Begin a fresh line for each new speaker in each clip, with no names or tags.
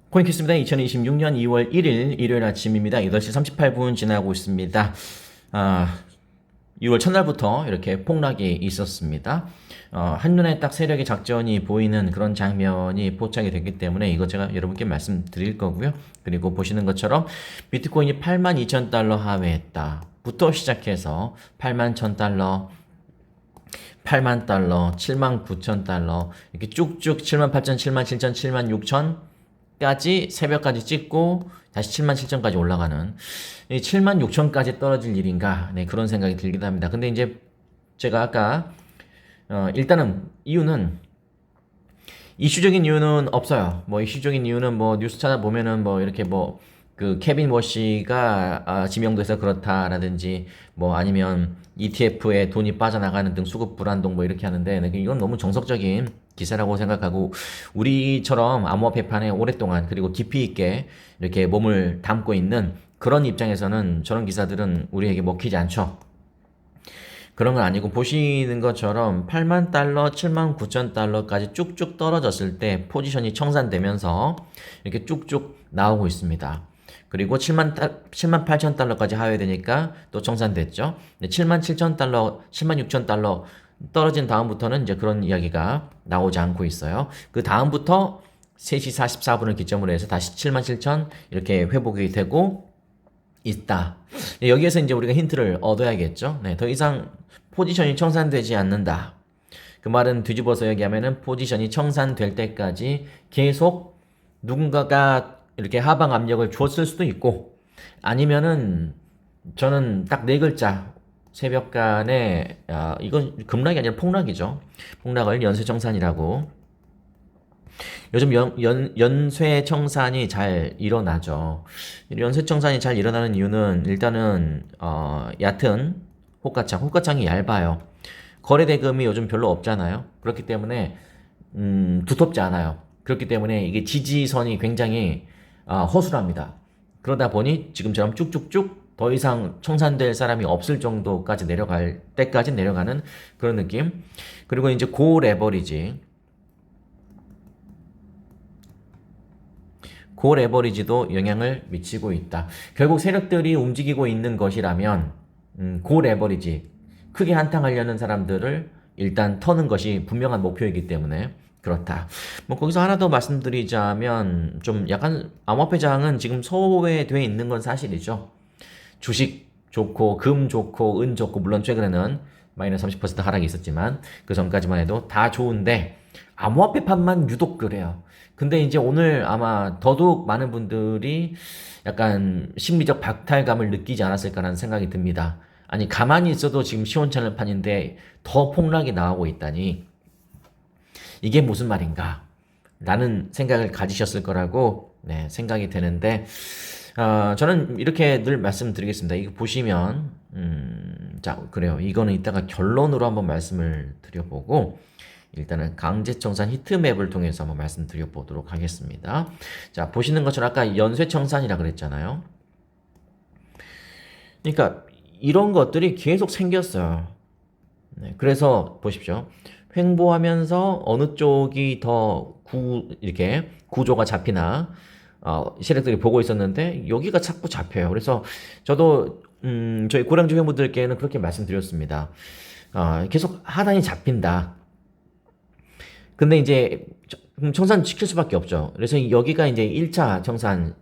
코인키스입니다. 2026년 2월 1일 일요일 아침입니다. 8시 38분 지나고 있습니다. 6월 첫날부터 이렇게 폭락이 있었습니다. 한눈에 딱 세력의 작전이 보이는 그런 장면이 포착이 됐기 때문에 이거 제가 여러분께 말씀드릴 거고요. 그리고 보시는 것처럼 비트코인이 82,000달러 하회했다. 부터 시작해서 81,000달러, 8만 달러, 79,000달러, 이렇게 쭉쭉 78,000, 77,000, 76,000, 까지 새벽까지 찍고 다시 77,000까지 올라가는 76,000까지 떨어질 일인가 그런 생각이 들기도 합니다. 근데 이제 제가 아까 일단은 이유는 이슈적인 이유는 없어요. 뭐 이슈적인 이유는 뭐 뉴스 찾아보면은 뭐 이렇게 뭐 그 케빈 워시가 지명돼서 그렇다라든지 뭐 아니면 ETF에 돈이 빠져나가는 등 수급 불안동 뭐 이렇게 하는데 이건 너무 정석적인 기사라고 생각하고 우리처럼 암호화폐판에 오랫동안 그리고 깊이 있게 이렇게 몸을 담고 있는 그런 입장에서는 저런 기사들은 우리에게 먹히지 않죠. 그런 건 아니고 보시는 것처럼 8만 달러, 7만 9천 달러까지 쭉쭉 떨어졌을 때 포지션이 청산되면서 이렇게 쭉쭉 나오고 있습니다. 그리고 7만 8천 달러까지 하회되니까 또 청산됐죠. 7만 7천 달러, 7만 6천 달러 떨어진 다음부터는 이제 그런 이야기가 나오지 않고 있어요. 그 다음부터 3시 44분을 기점으로 해서 다시 7만 7천 이렇게 회복이 되고 있다. 여기에서 이제 우리가 힌트를 얻어야겠죠. 더 이상 포지션이 청산되지 않는다. 그 말은 뒤집어서 얘기하면은 포지션이 청산될 때까지 계속 누군가가 이렇게 하방 압력을 줬을 수도 있고 아니면은 저는 딱 네 글자 새벽간에 이건 급락이 아니라 폭락이죠. 폭락을 연쇄청산이라고. 요즘 연쇄청산이 잘 일어나죠. 연쇄청산이 잘 일어나는 이유는 일단은 얕은 호가창이 얇아요. 거래대금이 요즘 별로 없잖아요. 그렇기 때문에 두텁지 않아요. 그렇기 때문에 이게 지지선이 굉장히 허술합니다. 그러다 보니 지금처럼 쭉쭉쭉 더 이상 청산될 사람이 없을 정도까지 내려갈 때까지 내려가는 그런 느낌. 그리고 이제 고 레버리지도 영향을 미치고 있다. 결국 세력들이 움직이고 있는 것이라면 고 레버리지 크게 한탕하려는 사람들을 일단 터는 것이 분명한 목표이기 때문에 그렇다. 뭐 거기서 하나 더 말씀드리자면 좀 약간 암호화폐장은 지금 소외되어 있는 건 사실이죠. 주식 좋고 금 좋고 은 좋고 물론 최근에는 마이너스 30% 하락이 있었지만 그 전까지만 해도 다 좋은데 암호화폐판만 유독 그래요. 근데 이제 오늘 아마 더더욱 많은 분들이 약간 심리적 박탈감을 느끼지 않았을까라는 생각이 듭니다. 아니 가만히 있어도 지금 시원찮을 판인데 더 폭락이 나오고 있다니 이게 무슨 말인가 라는 생각을 가지셨을 거라고 생각이 되는데 저는 이렇게 늘 말씀드리겠습니다. 이거 보시면 자 그래요. 이거는 이따가 결론으로 한번 말씀을 드려보고 일단은 강제청산 히트맵을 통해서 한번 말씀드려보도록 하겠습니다. 자 보시는 것처럼 아까 연쇄청산이라 그랬잖아요. 그러니까 이런 것들이 계속 생겼어요. 그래서 보십시오. 횡보하면서 어느 쪽이 더 이렇게 구조가 잡히나 세력들이 보고 있었는데 여기가 자꾸 잡혀요. 그래서 저도 저희 고량주 회원분들께는 그렇게 말씀드렸습니다. 계속 하단이 잡힌다. 근데 이제 청산 시킬 수밖에 없죠. 그래서 여기가 이제 1차 청산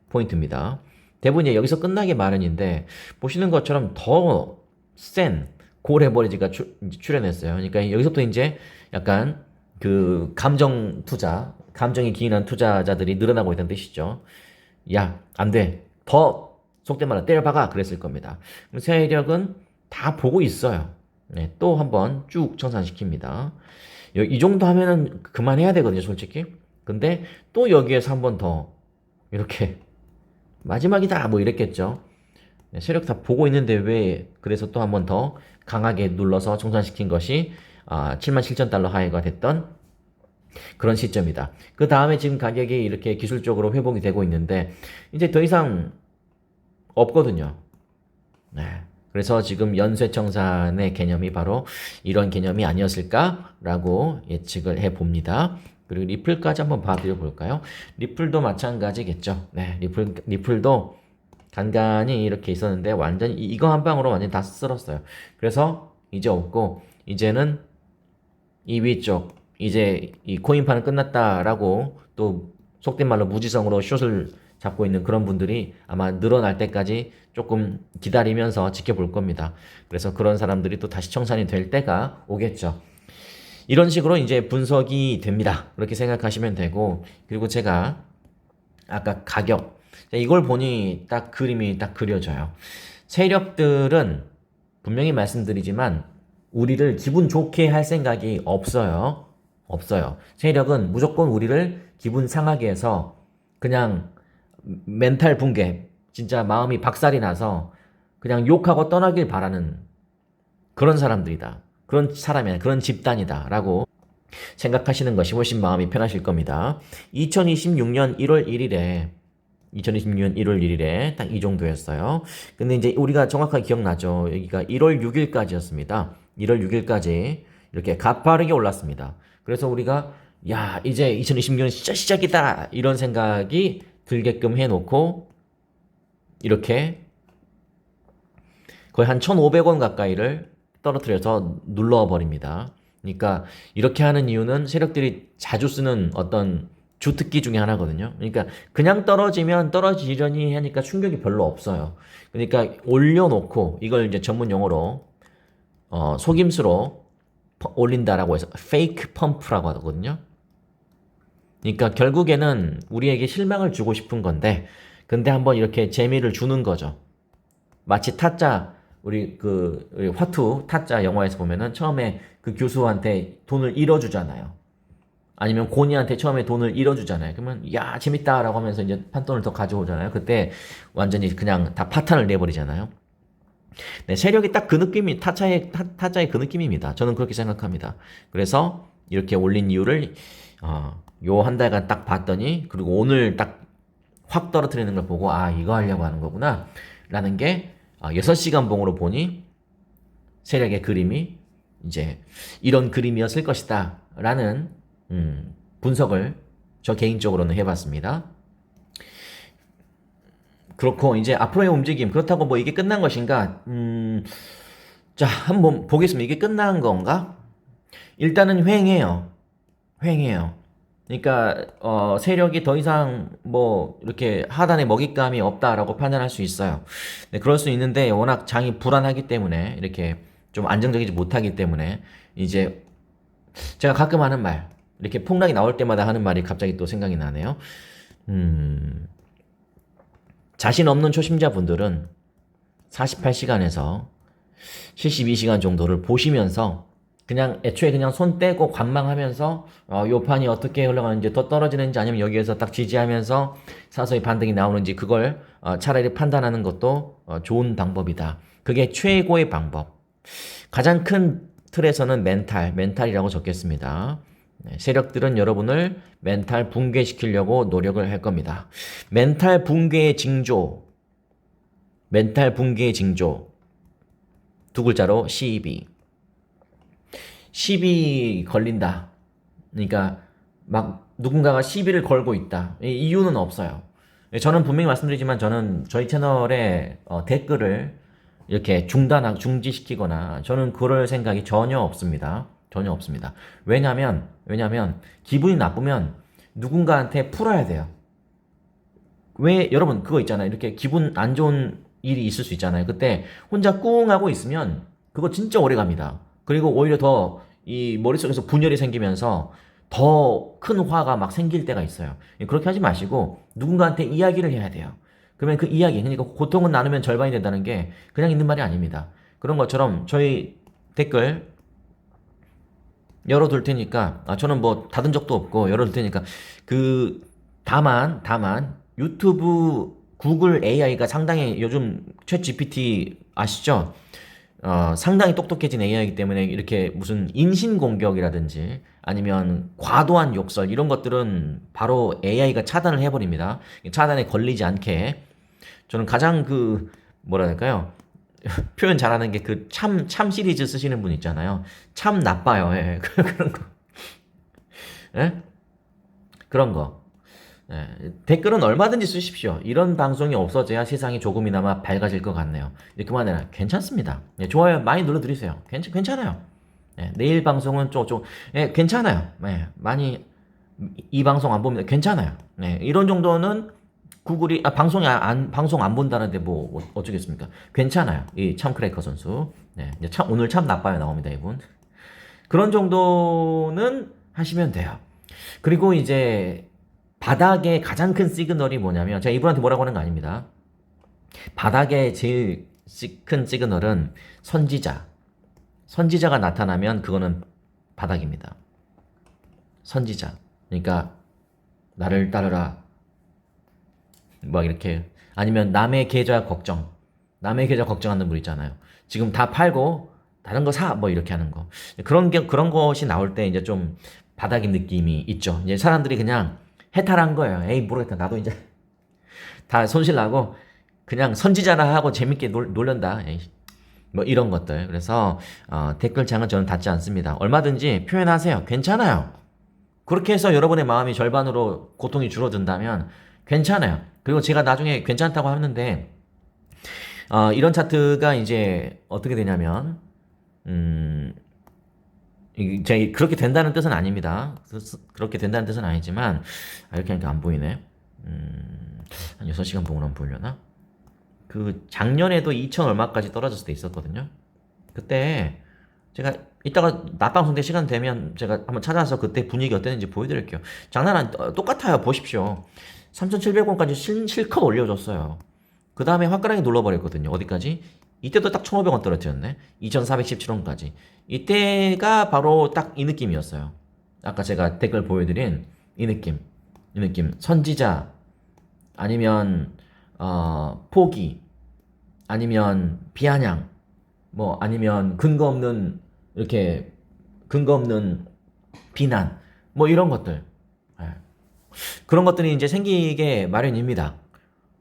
포인트입니다. 대부분 이제 여기서 끝나기 마련인데 보시는 것처럼 더 센 고레버리지가 출현했어요. 그러니까 여기서부터 이제 약간 그 감정 투자, 감정이 기인한 투자자들이 늘어나고 있다는 뜻이죠. 야, 안 돼. 더 속된 말로 때려박아 그랬을 겁니다. 세력은 다 보고 있어요. 또 한번 쭉 청산시킵니다. 이 정도 하면은 그만해야 되거든요, 솔직히. 근데 또 여기에서 한번 더 이렇게 마지막이다 뭐 이랬겠죠. 세력 다 보고 있는데 왜 그래서 또 한 번 더 강하게 눌러서 청산시킨 것이 7만 7천 달러 하회가 됐던 그런 시점이다. 그 다음에 지금 가격이 이렇게 기술적으로 회복이 되고 있는데 이제 더 이상 없거든요. 그래서 지금 연쇄청산의 개념이 바로 이런 개념이 아니었을까라고 예측을 해봅니다. 그리고 리플까지 한번 봐드려 볼까요? 리플도 마찬가지겠죠. 네, 리플도 간간히 이렇게 있었는데 완전히 이거 한 방으로 완전히 다 쓸었어요. 그래서 이제 없고 이제는 이 위쪽 이제 이 코인판은 끝났다라고 또 속된 말로 무지성으로 숏을 잡고 있는 그런 분들이 아마 늘어날 때까지 조금 기다리면서 지켜볼 겁니다. 그래서 그런 사람들이 또 다시 청산이 될 때가 오겠죠. 이런 식으로 이제 분석이 됩니다. 그렇게 생각하시면 되고, 그리고 제가 아까 가격 이걸 보니 딱 그림이 딱 그려져요. 세력들은 분명히 말씀드리지만 우리를 기분 좋게 할 생각이 없어요. 없어요. 세력은 무조건 우리를 기분 상하게 해서 그냥 멘탈 붕괴, 진짜 마음이 박살이 나서 그냥 욕하고 떠나길 바라는 그런 사람들이다. 그런 사람이야. 그런 집단이다. 라고 생각하시는 것이 훨씬 마음이 편하실 겁니다. 2026년 1월 1일에 딱 이 정도였어요. 근데 이제 우리가 정확하게 기억나죠. 여기가 1월 6일까지였습니다. 1월 6일까지 이렇게 가파르게 올랐습니다. 그래서 우리가 야 이제 2026년 진짜 시작이다 이런 생각이 들게끔 해놓고 이렇게 거의 한 1,500원 가까이를 떨어뜨려서 눌러버립니다. 그러니까 이렇게 하는 이유는 세력들이 자주 쓰는 어떤 주특기 중에 하나거든요. 그러니까 그냥 떨어지면 떨어지려니 하니까 충격이 별로 없어요. 그러니까 올려놓고 이걸 이제 전문 용어로 속임수로 올린다라고 해서 페이크 펌프라고 하거든요. 그러니까 결국에는 우리에게 실망을 주고 싶은 건데 근데 한번 이렇게 재미를 주는 거죠. 마치 타짜 우리 화투 타짜 영화에서 보면은 처음에 그 교수한테 돈을 잃어주잖아요. 아니면 고니한테 처음에 돈을 잃어주잖아요. 그러면 야 재밌다라고 하면서 이제 판돈을 더 가져오잖아요. 그때 완전히 그냥 다 파탄을 내버리잖아요. 네, 세력이 딱 그 느낌이 타짜의 그 느낌입니다. 저는 그렇게 생각합니다. 그래서 이렇게 올린 이유를 요 한 달간 딱 봤더니 그리고 오늘 딱 확 떨어뜨리는 걸 보고 아 이거 하려고 하는 거구나 라는 게 6시간 봉으로 보니 세력의 그림이 이제 이런 그림이었을 것이다 라는 분석을 저 개인적으로는 해봤습니다. 그렇고 이제 앞으로의 움직임 그렇다고 뭐 이게 끝난 것인가 자 한번 보겠습니다. 이게 끝난 건가? 일단은 횡해요. 그러니까 세력이 더 이상 뭐 이렇게 하단에 먹잇감이 없다라고 판단할 수 있어요. 네, 그럴 수 있는데 워낙 장이 불안하기 때문에 이렇게 좀 안정적이지 못하기 때문에 이제 제가 가끔 하는 말 이렇게 폭락이 나올 때마다 하는 말이 갑자기 또 생각이 나네요. 자신 없는 초심자분들은 48시간에서 72시간 정도를 보시면서 그냥 애초에 그냥 손 떼고 관망하면서 요 판이 어떻게 흘러가는지 더 떨어지는지 아니면 여기에서 딱 지지하면서 사서히 반등이 나오는지 그걸 차라리 판단하는 것도 좋은 방법이다. 그게 최고의 방법. 가장 큰 틀에서는 멘탈이라고 적겠습니다. 네, 세력들은 여러분을 멘탈 붕괴시키려고 노력을 할 겁니다. 멘탈 붕괴의 징조 두 글자로 시비 걸린다. 그러니까 막 누군가가 시비를 걸고 있다. 이유는 없어요. 저는 분명히 말씀드리지만 저는 저희 채널에 댓글을 이렇게 중지시키거나 저는 그럴 생각이 전혀 없습니다. 왜냐면 기분이 나쁘면 누군가한테 풀어야 돼요. 왜 여러분 그거 있잖아요. 이렇게 기분 안 좋은 일이 있을 수 있잖아요. 그때 혼자 꿍 하고 있으면 그거 진짜 오래 갑니다. 그리고 오히려 더 이 머릿속에서 분열이 생기면서 더 큰 화가 막 생길 때가 있어요. 그렇게 하지 마시고 누군가한테 이야기를 해야 돼요. 그러면 그 이야기, 그러니까 고통은 나누면 절반이 된다는 게 그냥 있는 말이 아닙니다. 그런 것처럼 저희 댓글 열어둘 테니까 저는 뭐 닫은 적도 없고 열어둘 테니까 다만 유튜브 구글 AI가 상당히 요즘 챗 GPT 아시죠? 상당히 똑똑해진 AI이기 때문에 이렇게 무슨 인신공격이라든지 아니면 과도한 욕설 이런 것들은 바로 AI가 차단을 해버립니다. 차단에 걸리지 않게 저는 가장 뭐라 할까요? 표현 잘하는 게 참 시리즈 쓰시는 분 있잖아요. 참 나빠요. 예. 그런 거. 예? 그런 거. 예, 댓글은 얼마든지 쓰십시오. 이런 방송이 없어져야 세상이 조금이나마 밝아질 것 같네요. 예, 그만해라. 괜찮습니다. 예, 좋아요 많이 눌러드리세요. 괜찮아요. 예, 내일 방송은 예, 괜찮아요. 예, 많이 이 방송 안 보면 괜찮아요. 예, 이런 정도는 구글이 방송 안 본다는데 뭐 어쩌겠습니까? 괜찮아요. 이 참크래커 선수. 예, 이제 오늘 참 나빠요 나옵니다 이분. 그런 정도는 하시면 돼요. 그리고 이제 바닥의 가장 큰 시그널이 뭐냐면 제가 이분한테 뭐라고 하는 거 아닙니다. 바닥의 제일 큰 시그널은 선지자가 나타나면 그거는 바닥입니다. 선지자. 그러니까 나를 따르라. 막 이렇게 아니면 남의 계좌 걱정하는 분 있잖아요. 지금 다 팔고 다른 거 사 뭐 이렇게 하는 거. 그런 것이 나올 때 이제 좀 바닥인 느낌이 있죠. 이제 사람들이 그냥 해탈한 거예요. 에이 모르겠다. 나도 이제 다 손실 나고 그냥 선지자나 하고 재밌게 놀란다. 에이, 뭐 이런 것들. 그래서 댓글창은 저는 닫지 않습니다. 얼마든지 표현하세요. 괜찮아요. 그렇게 해서 여러분의 마음이 절반으로 고통이 줄어든다면 괜찮아요. 그리고 제가 나중에 괜찮다고 하는데 이런 차트가 이제 어떻게 되냐면 제가 그렇게 된다는 뜻은 아닙니다. 그렇게 된다는 뜻은 아니지만 이렇게 하니까 안 보이네. 한 6시간 보고 나면 보이려나? 그 작년에도 2천 얼마까지 떨어졌을 때 있었거든요. 그때 제가 이따가 낮방송 때 시간 되면 제가 한번 찾아서 그때 분위기 어땠는지 보여드릴게요. 장난 아니 똑같아요. 보십시오. 3,700원까지 실컷 올려줬어요. 그 다음에 화끈하게 눌러버렸거든요. 어디까지? 이때도 딱 1,500원 떨어뜨렸네. 2,417원까지. 이때가 바로 딱 이 느낌이었어요. 아까 제가 댓글 보여드린 이 느낌. 선지자, 아니면, 포기, 아니면 비아냥, 뭐, 아니면 근거 없는 비난, 뭐 이런 것들. 예. 그런 것들이 이제 생기게 마련입니다.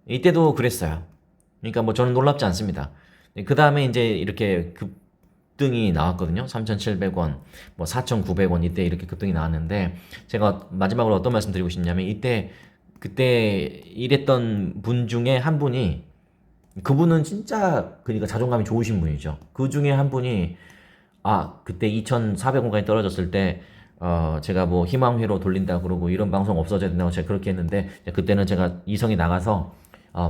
이때도 그랬어요. 그러니까 뭐 저는 놀랍지 않습니다. 그 다음에 이제 이렇게 급등이 나왔거든요. 3,700원, 뭐 4,900원 이때 이렇게 급등이 나왔는데 제가 마지막으로 어떤 말씀 드리고 싶냐면 그때 일했던 분 중에 한 분이 그분은 진짜 그러니까 자존감이 좋으신 분이죠. 그 중에 한 분이 그때 2,400원까지 떨어졌을 때 제가 뭐 희망회로 돌린다 그러고 이런 방송 없어져야 된다고 제가 그렇게 했는데 그때는 제가 이성이 나가서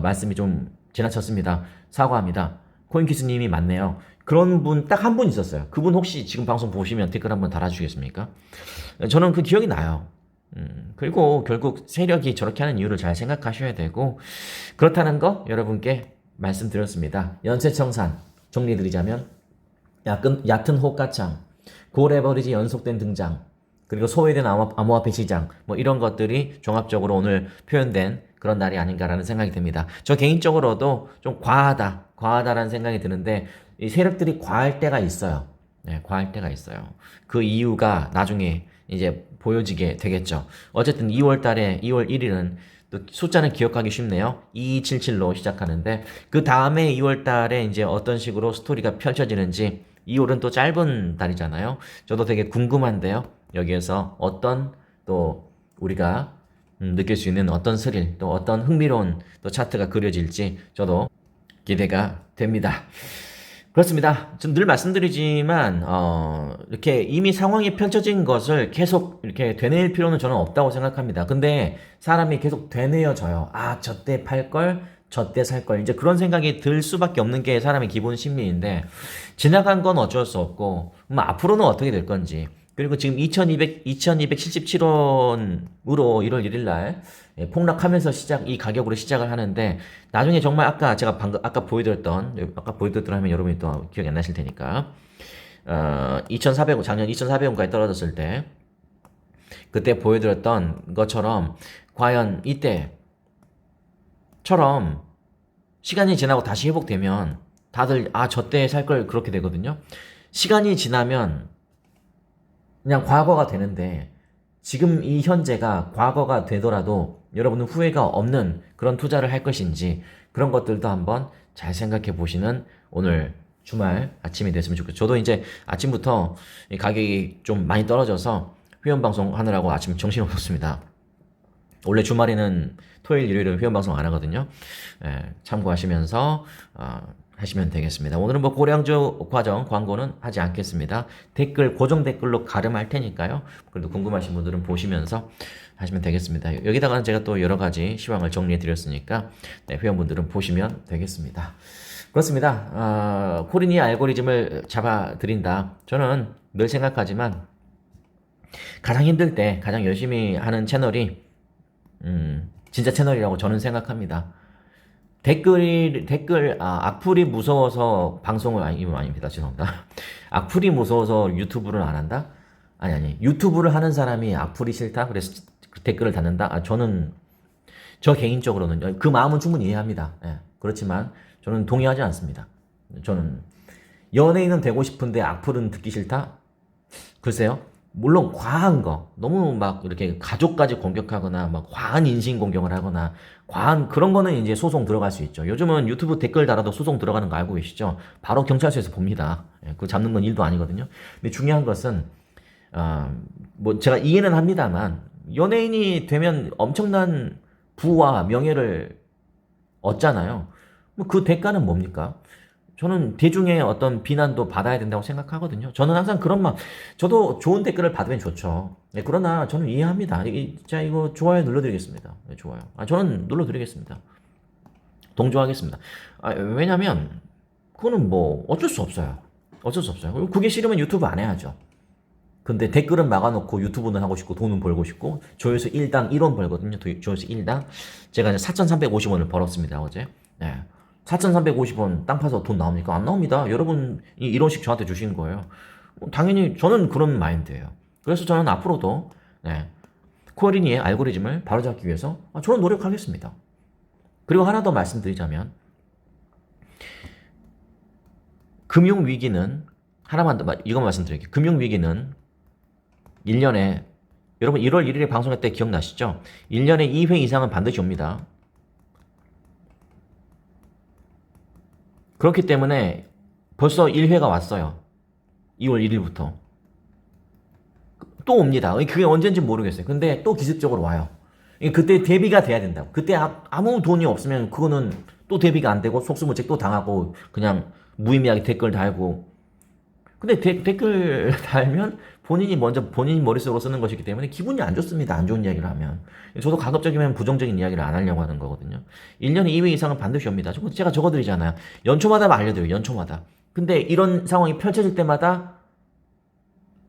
말씀이 좀 지나쳤습니다. 사과합니다. 코인키스님이 맞네요. 그런 분 딱 한 분 있었어요. 그분 혹시 지금 방송 보시면 댓글 한번 달아주시겠습니까? 저는 그 기억이 나요. 그리고 결국 세력이 저렇게 하는 이유를 잘 생각하셔야 되고 그렇다는 거 여러분께 말씀드렸습니다. 연쇄청산 정리드리자면 얕은 호가창, 고래버리지 연속된 등장, 그리고 소외된 암호화폐 시장 뭐 이런 것들이 종합적으로 오늘 표현된 그런 날이 아닌가라는 생각이 듭니다. 저 개인적으로도 좀 과하다라는 생각이 드는데 이 세력들이 과할 때가 있어요. 네, 과할 때가 있어요. 그 이유가 나중에 이제 보여지게 되겠죠. 어쨌든 2월 1일은 또 숫자는 기억하기 쉽네요. 2277로 시작하는데 그 다음에 2월 달에 이제 어떤 식으로 스토리가 펼쳐지는지 2월은 또 짧은 달이잖아요. 저도 되게 궁금한데요. 여기에서 어떤 또 우리가 느낄 수 있는 어떤 스릴 또 어떤 흥미로운 또 차트가 그려질지 저도 기대가 됩니다. 그렇습니다. 전 늘 말씀드리지만 이렇게 이미 상황이 펼쳐진 것을 계속 이렇게 되뇌일 필요는 저는 없다고 생각합니다. 근데 사람이 계속 되뇌어져요. 저때 팔걸, 저때 살걸. 이제 그런 생각이 들 수밖에 없는 게 사람의 기본 심리인데 지나간 건 어쩔 수 없고 앞으로는 어떻게 될 건지. 그리고 지금 2277원으로 1월 1일 날 폭락하면서 이 가격으로 시작을 하는데 나중에 정말 제가 아까 보여드렸던 하면 여러분이 또 기억이 안 나실 테니까 2,400원 작년 2,400원까지 떨어졌을 때 그때 보여드렸던 것처럼 과연 이때처럼 시간이 지나고 다시 회복되면 다들 저때 살 걸 그렇게 되거든요. 시간이 지나면 그냥 과거가 되는데 지금 이 현재가 과거가 되더라도 여러분은 후회가 없는 그런 투자를 할 것인지 그런 것들도 한번 잘 생각해 보시는 오늘 주말 아침이 됐으면 좋겠어요. 저도 이제 아침부터 이 가격이 좀 많이 떨어져서 회원 방송 하느라고 아침 정신이 없었습니다. 원래 주말에는 토요일, 일요일은 회원방송 안 하거든요. 참고하시면서 하시면 되겠습니다. 오늘은 뭐 고량주 과정 광고는 하지 않겠습니다. 댓글, 고정 댓글로 가름할 테니까요. 그래도 궁금하신 분들은 보시면서 하시면 되겠습니다. 여기다가는 제가 또 여러 가지 시황을 정리해 드렸으니까 회원분들은 보시면 되겠습니다. 그렇습니다. 코린이 알고리즘을 잡아드린다. 저는 늘 생각하지만 가장 힘들 때 가장 열심히 하는 채널이 진짜 채널이라고 저는 생각합니다. 악플이 무서워서 방송을, 이건 아닙니다. 죄송합니다. 악플이 무서워서 유튜브를 안 한다? 아니. 유튜브를 하는 사람이 악플이 싫다? 그래서 댓글을 닫는다? 저 개인적으로는, 그 마음은 충분히 이해합니다. 그렇지만, 저는 동의하지 않습니다. 저는, 연예인은 되고 싶은데 악플은 듣기 싫다? 글쎄요. 물론 과한 거, 너무 막 이렇게 가족까지 공격하거나 막 과한 인신 공격을 하거나 과한 그런 거는 이제 소송 들어갈 수 있죠. 요즘은 유튜브 댓글 달아도 소송 들어가는 거 알고 계시죠? 바로 경찰서에서 봅니다. 그거 잡는 건 일도 아니거든요. 근데 중요한 것은 뭐 제가 이해는 합니다만 연예인이 되면 엄청난 부와 명예를 얻잖아요. 뭐 그 대가는 뭡니까? 저는 대중의 어떤 비난도 받아야 된다고 생각하거든요. 저는 항상 그런 저도 좋은 댓글을 받으면 좋죠. 그러나 저는 이해합니다. 자, 이거 좋아요 눌러드리겠습니다. 좋아요. 저는 눌러드리겠습니다. 동조하겠습니다. 왜냐면, 그거는 뭐, 어쩔 수 없어요. 어쩔 수 없어요. 그게 싫으면 유튜브 안 해야죠. 근데 댓글은 막아놓고 유튜브는 하고 싶고 돈은 벌고 싶고 조회수 1당 1원 벌거든요. 조회수 1당. 제가 이제 4,350원을 벌었습니다. 어제. 4,350원 땅 파서 돈 나옵니까? 안 나옵니다. 여러분이 1원씩 저한테 주시는 거예요. 당연히 저는 그런 마인드예요. 그래서 저는 앞으로도 코어리니의 알고리즘을 바로잡기 위해서 저는 노력하겠습니다. 그리고 하나 더 말씀드리자면 금융위기는 하나만 더 이거 말씀드릴게요. 금융위기는 1년에 여러분 1월 1일에 방송할 때 기억나시죠? 1년에 2회 이상은 반드시 옵니다. 그렇기 때문에 벌써 1회가 왔어요. 2월 1일부터. 또 옵니다. 그게 언제인지 모르겠어요. 근데 또 기습적으로 와요. 그때 대비가 돼야 된다고. 그때 아무 돈이 없으면 그거는 또 대비가 안 되고 속수무책 또 당하고 그냥 무의미하게 댓글 달고. 근데 댓글 달면 본인이 머릿속으로 쓰는 것이기 때문에 기분이 안 좋습니다. 안 좋은 이야기를 하면. 저도 가급적이면 부정적인 이야기를 안 하려고 하는 거거든요. 1년에 2회 이상은 반드시 옵니다. 제가 적어드리잖아요. 연초마다 알려드려요. 연초마다. 근데 이런 상황이 펼쳐질 때마다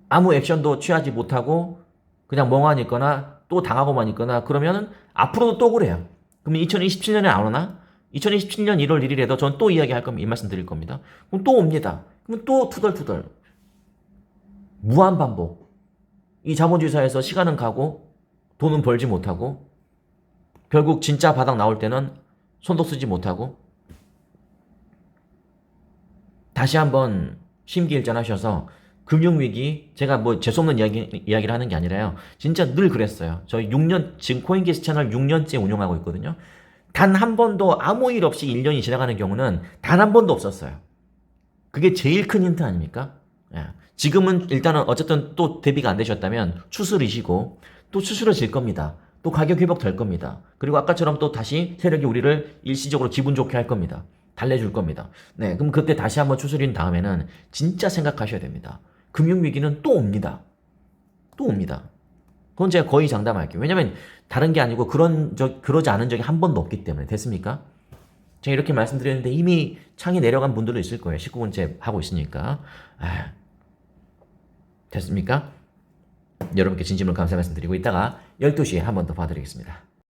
아무 액션도 취하지 못하고 그냥 멍하니 있거나 또 당하고만 있거나 그러면은 앞으로도 또 그래요. 그럼 2027년에 안 오나? 2027년 1월 1일에도 전 또 이야기할 겁니다. 이 말씀 드릴 겁니다. 그럼 또 옵니다. 그럼 또 투덜투덜. 무한 반복. 이 자본주의사에서 시간은 가고 돈은 벌지 못하고 결국 진짜 바닥 나올 때는 손도 쓰지 못하고 다시 한번 심기일전하셔서 금융위기, 제가 뭐 재수없는 이야기를 하는 게 아니라요. 진짜 늘 그랬어요. 저희 6년, 지금 코인게스 채널 6년째 운영하고 있거든요. 단 한 번도 아무 일 없이 1년이 지나가는 경우는 단 한 번도 없었어요. 그게 제일 큰 힌트 아닙니까? 지금은 일단은 어쨌든 또 대비가 안 되셨다면 추스리시고 또 추스러질 겁니다. 또 가격 회복될 겁니다. 그리고 아까처럼 또 다시 세력이 우리를 일시적으로 기분 좋게 할 겁니다. 달래줄 겁니다. 그럼 그때 다시 한번 추스린 다음에는 진짜 생각하셔야 됩니다. 금융위기는 또 옵니다. 또 옵니다. 그건 제가 거의 장담할게요. 왜냐면 다른 게 아니고 그러지 않은 적이 한 번도 없기 때문에. 됐습니까? 제가 이렇게 말씀드렸는데 이미 창이 내려간 분들도 있을 거예요. 19분째 하고 있으니까. 됐습니까? 여러분께 진심으로 감사 말씀드리고 이따가 12시에 한 번 더 봐드리겠습니다.